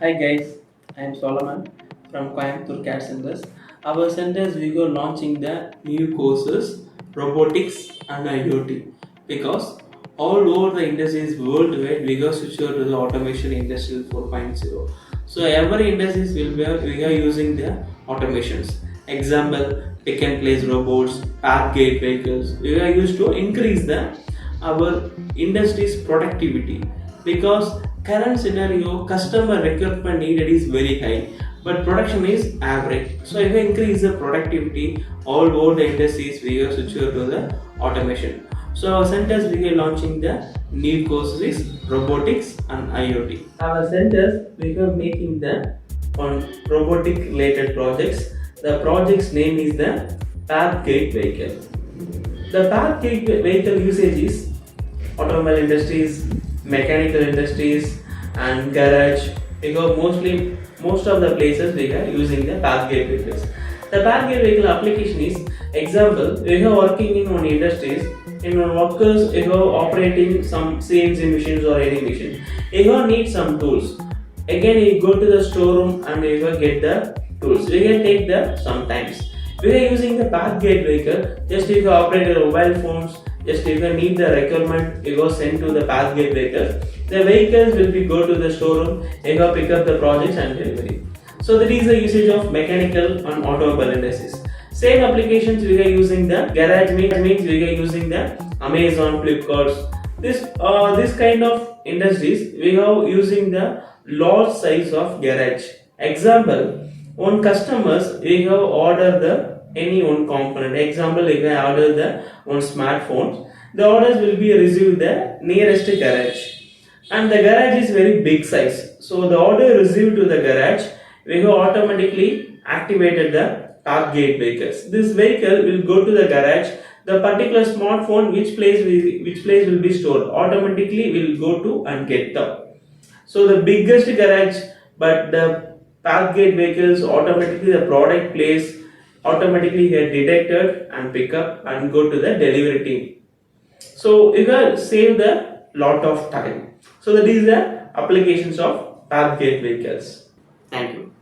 Hi guys, I am Solomon from Coimbatore CAD Centers. Our centers we go launching the new courses, robotics and IoT because all over the industries worldwide we go switch over to the automation industry 4.0. So every industries we are using the automations. Example, pick and place robots, path gate vehicles. We are used to increase the our industry's productivity because current scenario customer requirement needed is very high but production is average. So if we increase the productivity all over the industries we are switch over to the automation. So our centers we are launching the new courses is robotics and IoT. Our centers we are making the on robotic related projects. The project's name is the path gate vehicle. The path gate vehicle usage is automobile industries, mechanical industries, and garage. Because most of the places we are using the path gate vehicles. The path gate vehicle application is example we are working in one industries. In one workers, we are operating some CNC machines or any machine. You need some tools. Again, you go to the storeroom and you will get the tools. We can take the sometimes. We are using the path gate vehicle. Just if you operate your mobile phones, just if you need the requirement, you go send to the path gate vehicle. The vehicles will be go to the storeroom, you go pick up the projects and delivery. So that is the usage of mechanical and automobile industries. Same applications we are using the garage means we are using the Amazon, Flipkarts. This kind of industries we are using the large size of garage. Example, on customers we have ordered the any one component. Example, if I order the one smartphone, the orders will be received the nearest garage, and the garage is very big size. So the order received to the garage, we have automatically activated the path gate vehicles. This vehicle will go to the garage. The particular smartphone which place will be stored automatically will go to and get them. So the biggest garage, but the path gate vehicles automatically the product place automatically get detected and pick up and go to the delivery team. So you can save the lot of time. So that is the applications of path gate vehicles. Thank you.